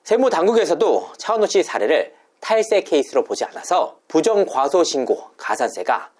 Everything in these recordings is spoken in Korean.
세무당국에서도 차은우 씨 사례를 탈세 케이스로 보지 않아서 부정과소신고 가산세가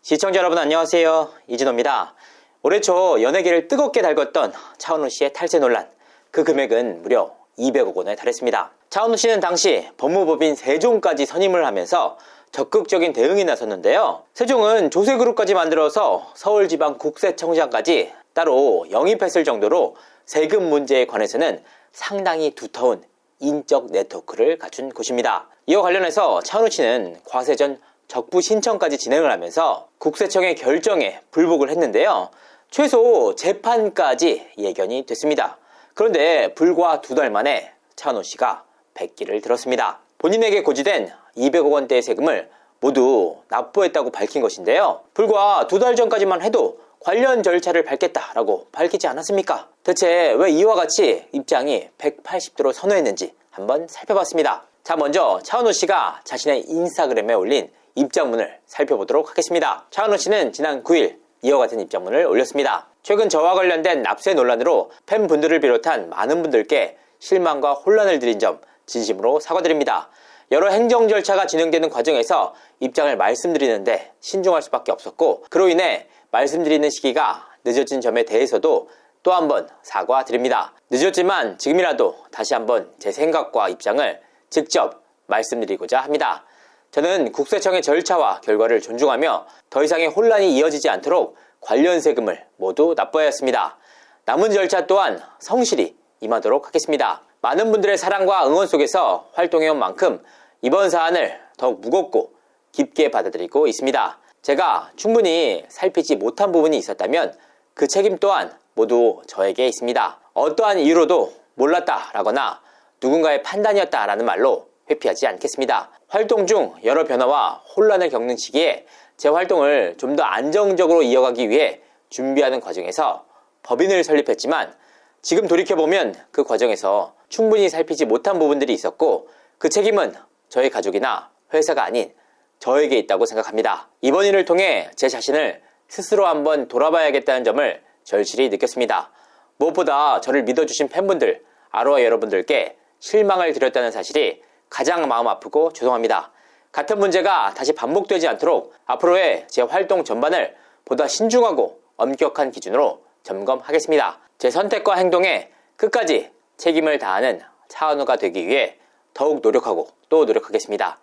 시청자 여러분 안녕하세요. 이진호입니다. 올해 초 연예계를 뜨겁게 달궜던 차은우 씨의 탈세 논란, 그 금액은 무려 200억 원에 달했습니다. 차은우 씨는 당시 법무법인 세종까지 선임을 하면서 적극적인 대응에 나섰는데요. 세종은 조세그룹까지 만들어서 서울지방국세청장까지 따로 영입했을 정도로 세금 문제에 관해서는 상당히 두터운 인적 네트워크를 갖춘 곳입니다. 이와 관련해서 차은우 씨는 과세 전 적부 신청까지 진행을 하면서 국세청의 결정에 불복을 했는데요. 최소 재판까지 예견이 됐습니다. 그런데 불과 2달 만에 차은우 씨가 백기를 들었습니다. 본인에게 고지된 200억 원대의 세금을 모두 납부했다고 밝힌 것인데요. 불과 2달 전까지만 해도 관련 절차를 밟겠다라고 밝히지 않았습니까? 대체 왜 이와 같이 입장이 180도로 선호했는지 한번 살펴봤습니다. 자, 먼저 차은우 씨가 자신의 인스타그램에 올린 입장문을 살펴보도록 하겠습니다. 차은우 씨는 지난 9일 이와 같은 입장문을 올렸습니다. 최근 저와 관련된 납세 논란으로 팬분들을 비롯한 많은 분들께 실망과 혼란을 드린 점 진심으로 사과드립니다. 여러 행정 절차가 진행되는 과정에서 입장을 말씀드리는데 신중할 수밖에 없었고, 그로 인해 말씀드리는 시기가 늦어진 점에 대해서도 또 한번 사과드립니다. 늦었지만 지금이라도 다시 한번 제 생각과 입장을 직접 말씀드리고자 합니다. 저는 국세청의 절차와 결과를 존중하며 더 이상의 혼란이 이어지지 않도록 관련 세금을 모두 납부해야 했습니다. 남은 절차 또한 성실히 임하도록 하겠습니다. 많은 분들의 사랑과 응원 속에서 활동해온 만큼 이번 사안을 더욱 무겁고 깊게 받아들이고 있습니다. 제가 충분히 살피지 못한 부분이 있었다면 그 책임 또한 모두 저에게 있습니다. 어떠한 이유로도 몰랐다라거나 누군가의 판단이었다라는 말로 회피하지 않겠습니다. 활동 중 여러 변화와 혼란을 겪는 시기에 제 활동을 좀 더 안정적으로 이어가기 위해 준비하는 과정에서 법인을 설립했지만, 지금 돌이켜보면 그 과정에서 충분히 살피지 못한 부분들이 있었고 그 책임은 저희 가족이나 회사가 아닌 저에게 있다고 생각합니다. 이번 일을 통해 제 자신을 스스로 한번 돌아봐야겠다는 점을 절실히 느꼈습니다. 무엇보다 저를 믿어주신 팬분들, 아로하 여러분들께 실망을 드렸다는 사실이 가장 마음 아프고 죄송합니다. 같은 문제가 다시 반복되지 않도록 앞으로의 제 활동 전반을 보다 신중하고 엄격한 기준으로 점검하겠습니다. 제 선택과 행동에 끝까지 책임을 다하는 차은우가 되기 위해 더욱 노력하고 또 노력하겠습니다.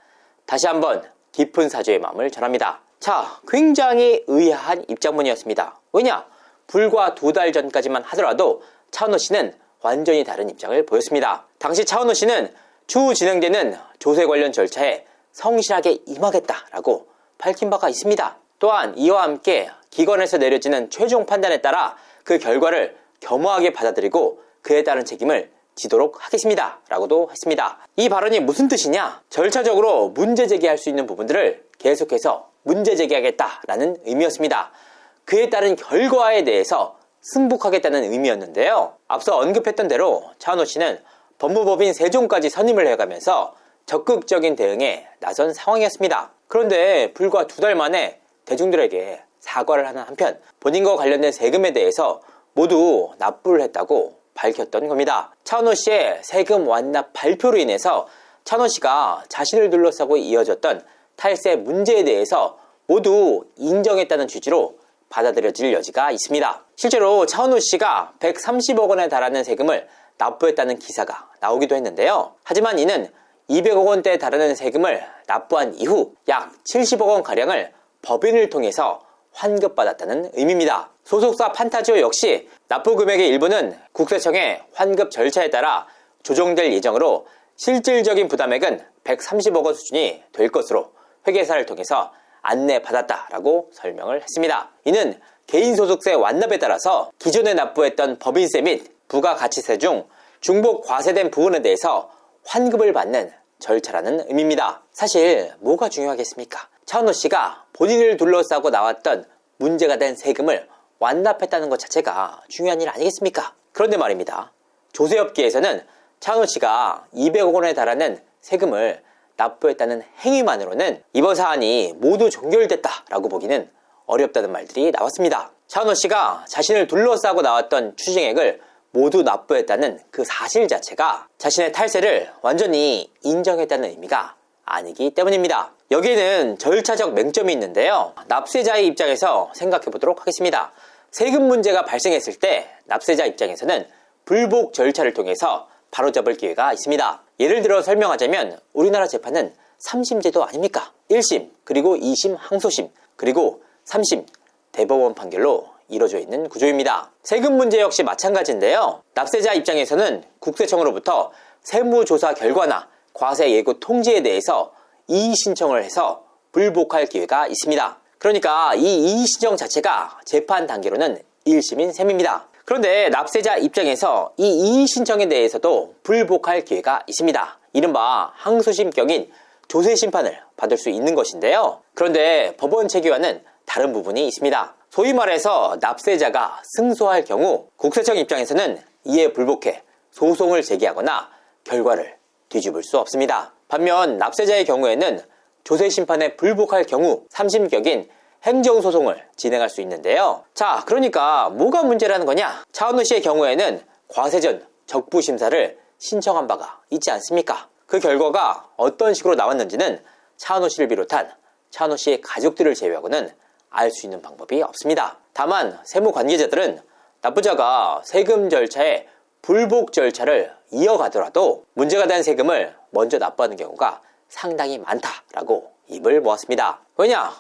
다시 한번 깊은 사죄의 마음을 전합니다. 자, 굉장히 의아한 입장문이었습니다. 왜냐? 불과 2달 전까지만 하더라도 차은우 씨는 완전히 다른 입장을 보였습니다. 당시 차은우 씨는 추후 진행되는 조세 관련 절차에 성실하게 임하겠다라고 밝힌 바가 있습니다. 또한 이와 함께 기관에서 내려지는 최종 판단에 따라 그 결과를 겸허하게 받아들이고 그에 따른 책임을 지도록 하겠습니다 라고도 했습니다. 이 발언이 무슨 뜻이냐? 절차적으로 문제 제기할 수 있는 부분들을 계속해서 문제 제기하겠다라는 의미였습니다. 그에 따른 결과에 대해서 승복하겠다는 의미였는데요. 앞서 언급했던 대로 차은우 씨는 법무법인 세종까지 선임을 해가면서 적극적인 대응에 나선 상황이었습니다. 그런데 불과 2달 만에 대중들에게 사과를 하는 한편 본인과 관련된 세금에 대해서 모두 납부를 했다고 밝혔던 겁니다. 차은우 씨의 세금 완납 발표로 인해서 차은우 씨가 자신을 둘러싸고 이어졌던 탈세 문제에 대해서 모두 인정했다는 취지로 받아들여질 여지가 있습니다. 실제로 차은우 씨가 130억 원에 달하는 세금을 납부했다는 기사가 나오기도 했는데요. 하지만 이는 200억 원대에 달하는 세금을 납부한 이후 약 70억 원 가량을 법인을 통해서 환급받았다는 의미입니다. 소속사 판타지오 역시 납부 금액의 일부는 국세청의 환급 절차에 따라 조정될 예정으로 실질적인 부담액은 130억 원 수준이 될 것으로 회계사를 통해서 안내받았다라고 설명을 했습니다. 이는 개인소득세 완납에 따라서 기존에 납부했던 법인세 및 부가가치세 중 중복 과세된 부분에 대해서 환급을 받는 절차라는 의미입니다. 사실 뭐가 중요하겠습니까? 차은우 씨가 본인을 둘러싸고 나왔던 문제가 된 세금을 완납했다는 것 자체가 중요한 일 아니겠습니까? 그런데 말입니다. 조세업계에서는 차은우 씨가 200억 원에 달하는 세금을 납부했다는 행위만으로는 이번 사안이 모두 종결됐다라고 보기는 어렵다는 말들이 나왔습니다. 차은호 씨가 자신을 둘러싸고 나왔던 추징액을 모두 납부했다는 그 사실 자체가 자신의 탈세를 완전히 인정했다는 의미가 아니기 때문입니다. 여기에는 절차적 맹점이 있는데요. 납세자의 입장에서 생각해 보도록 하겠습니다. 세금 문제가 발생했을 때 납세자 입장에서는 불복 절차를 통해서 바로잡을 기회가 있습니다. 예를 들어 설명하자면 우리나라 재판은 3심제도 아닙니까? 1심, 그리고 2심 항소심, 그리고 3심 대법원 판결로 이루어져 있는 구조입니다. 세금 문제 역시 마찬가지인데요. 납세자 입장에서는 국세청으로부터 세무조사 결과나 과세 예고 통지에 대해서 이의 신청을 해서 불복할 기회가 있습니다. 그러니까 이 이의 신청 자체가 재판 단계로는 1심인 셈입니다. 그런데 납세자 입장에서 이 이의 신청에 대해서도 불복할 기회가 있습니다. 이른바 항소심격인 조세심판을 받을 수 있는 것인데요. 그런데 법원 체계와는 다른 부분이 있습니다. 소위 말해서 납세자가 승소할 경우 국세청 입장에서는 이에 불복해 소송을 제기하거나 결과를 뒤집을 수 없습니다. 반면 납세자의 경우에는 조세심판에 불복할 경우 3심격인 행정소송을 진행할 수 있는데요. 자, 그러니까 뭐가 문제라는 거냐? 차은호 씨의 경우에는 과세전 적부심사를 신청한 바가 있지 않습니까? 그 결과가 어떤 식으로 나왔는지는 차은호 씨를 비롯한 차은호 씨의 가족들을 제외하고는 알 수 있는 방법이 없습니다. 다만 세무 관계자들은 납부자가 세금 절차에 불복 절차를 이어가더라도 문제가 된 세금을 먼저 납부하는 경우가 상당히 많다라고 입을 모았습니다. 왜냐?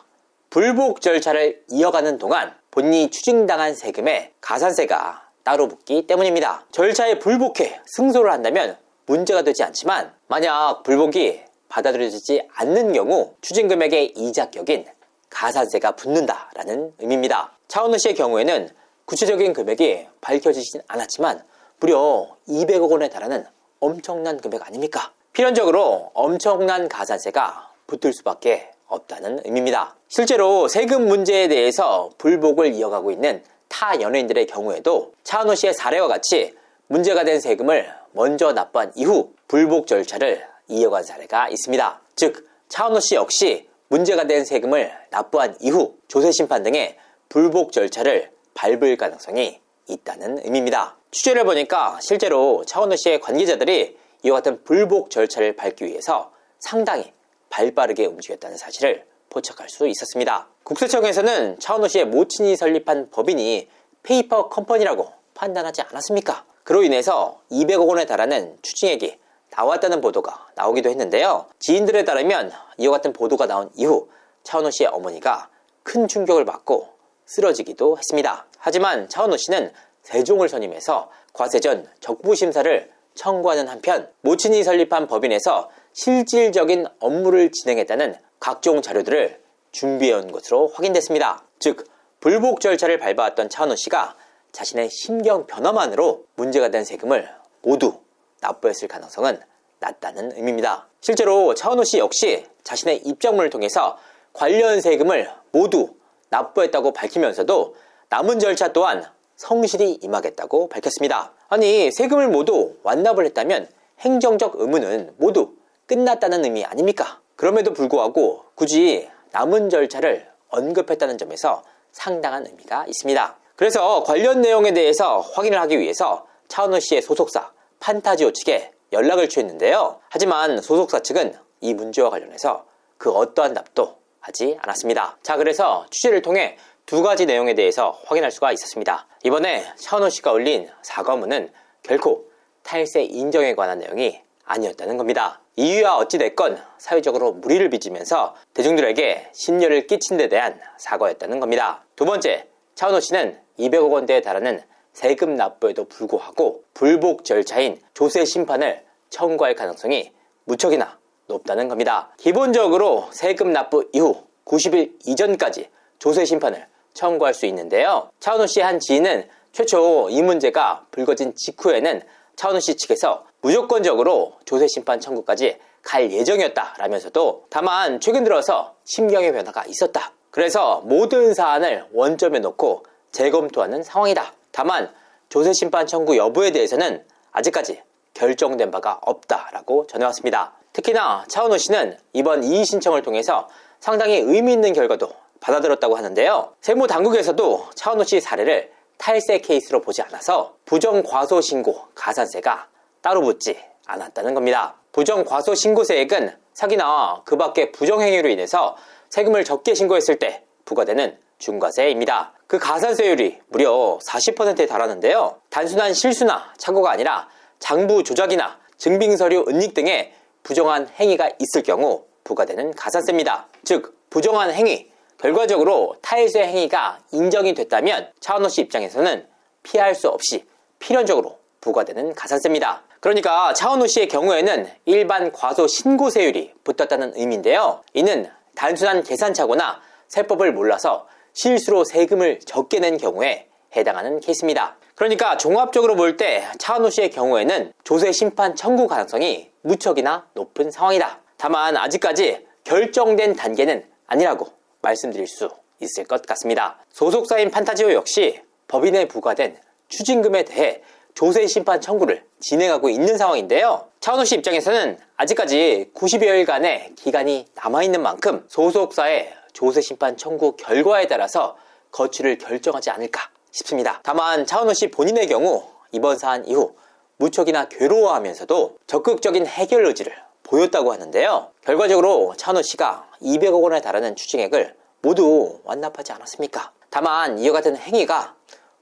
불복 절차를 이어가는 동안 본인이 추징당한 세금에 가산세가 따로 붙기 때문입니다. 절차에 불복해 승소를 한다면 문제가 되지 않지만 만약 불복이 받아들여지지 않는 경우 추징금액의 이자격인 가산세가 붙는다라는 의미입니다. 차은호 씨의 경우에는 구체적인 금액이 밝혀지진 않았지만 무려 200억 원에 달하는 엄청난 금액 아닙니까? 필연적으로 엄청난 가산세가 붙을 수밖에 없다는 의미입니다. 실제로 세금 문제에 대해서 불복을 이어가고 있는 타 연예인들의 경우에도 차은호 씨의 사례와 같이 문제가 된 세금을 먼저 납부한 이후 불복 절차를 이어간 사례가 있습니다. 즉 차은호 씨 역시 문제가 된 세금을 납부한 이후 조세심판 등의 불복 절차를 밟을 가능성이 있다는 의미입니다. 취재를 보니까 실제로 차은호 씨의 관계자들이 이와 같은 불복 절차를 밟기 위해서 상당히 발빠르게 움직였다는 사실을 포착할 수 있었습니다. 국세청에서는 차은호 씨의 모친이 설립한 법인이 페이퍼 컴퍼니라고 판단하지 않았습니까? 그로 인해서 200억 원에 달하는 추징액이 나왔다는 보도가 나오기도 했는데요. 지인들에 따르면 이와 같은 보도가 나온 이후 차은호 씨의 어머니가 큰 충격을 받고 쓰러지기도 했습니다. 하지만 차은호 씨는 세종을 선임해서 과세전 적부심사를 청구하는 한편 모친이 설립한 법인에서 실질적인 업무를 진행했다는 각종 자료들을 준비해온 것으로 확인됐습니다. 즉 불복 절차를 밟아왔던 차은호 씨가 자신의 심경 변화만으로 문제가 된 세금을 모두 납부했을 가능성은 낮다는 의미입니다. 실제로 차은호 씨 역시 자신의 입장문을 통해서 관련 세금을 모두 납부했다고 밝히면서도 남은 절차 또한 성실히 임하겠다고 밝혔습니다. 아니 세금을 모두 완납을 했다면 행정적 의무는 모두 끝났다는 의미 아닙니까? 그럼에도 불구하고 굳이 남은 절차를 언급했다는 점에서 상당한 의미가 있습니다. 그래서 관련 내용에 대해서 확인을 하기 위해서 차은호 씨의 소속사 판타지오 측에 연락을 취했는데요. 하지만 소속사 측은 이 문제와 관련해서 그 어떠한 답도 하지 않았습니다. 자, 그래서 취재를 통해 두 가지 내용에 대해서 확인할 수가 있었습니다. 이번에 차은호 씨가 올린 사과문은 결코 탈세 인정에 관한 내용이 아니었다는 겁니다. 이유야 어찌됐건 사회적으로 물의를 빚으면서 대중들에게 심려를 끼친 데 대한 사과였다는 겁니다. 두 번째, 차은호 씨는 200억 원대에 달하는 세금 납부에도 불구하고 불복 절차인 조세 심판을 청구할 가능성이 무척이나 높다는 겁니다. 기본적으로 세금 납부 이후 90일 이전까지 조세 심판을 청구할 수 있는데요. 차은호 씨의 한 지인은 최초 이 문제가 불거진 직후에는 차은호 씨 측에서 무조건적으로 조세 심판 청구까지 갈 예정이었다라면서도 다만 최근 들어서 심경의 변화가 있었다. 그래서 모든 사안을 원점에 놓고 재검토하는 상황이다. 다만 조세 심판 청구 여부에 대해서는 아직까지 결정된 바가 없다라고 전해왔습니다. 특히나 차은호 씨는 이번 이의 신청을 통해서 상당히 의미 있는 결과도 받아들였다고 하는데요. 세무당국에서도 차은우 씨 사례를 탈세 케이스로 보지 않아서 부정과소신고 가산세가 따로 붙지 않았다는 겁니다. 부정과소신고세액은 사기나 그 밖의 부정행위로 인해서 세금을 적게 신고했을 때 부과되는 중과세입니다. 그 가산세율이 무려 40%에 달하는데요. 단순한 실수나 착오가 아니라 장부 조작이나 증빙서류 은닉 등의 부정한 행위가 있을 경우 부과되는 가산세입니다. 즉 부정한 행위, 결과적으로 탈세 행위가 인정이 됐다면 차은우 씨 입장에서는 피할 수 없이 필연적으로 부과되는 가산세입니다. 그러니까 차은우 씨의 경우에는 일반 과소신고세율이 붙었다는 의미인데요. 이는 단순한 계산착오나 세법을 몰라서 실수로 세금을 적게 낸 경우에 해당하는 케이스입니다. 그러니까 종합적으로 볼 때 차은우 씨의 경우에는 조세 심판 청구 가능성이 무척이나 높은 상황이다. 다만 아직까지 결정된 단계는 아니라고 말씀드릴 수 있을 것 같습니다. 소속사인 판타지오 역시 법인에 부과된 추징금에 대해 조세 심판 청구를 진행하고 있는 상황인데요. 차은우 씨 입장에서는 아직까지 90여일간의 기간이 남아있는 만큼 소속사의 조세 심판 청구 결과에 따라서 거취를 결정하지 않을까 싶습니다. 다만 차은우 씨 본인의 경우 이번 사안 이후 무척이나 괴로워하면서도 적극적인 해결 의지를 보였다고 하는데요. 결과적으로 차은우 씨가 200억 원에 달하는 추징액을 모두 완납하지 않았습니까? 다만 이와 같은 행위가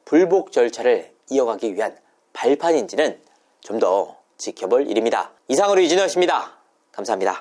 불복 절차를 이어가기 위한 발판인지는 좀 더 지켜볼 일입니다. 이상으로 이진호였습니다. 감사합니다.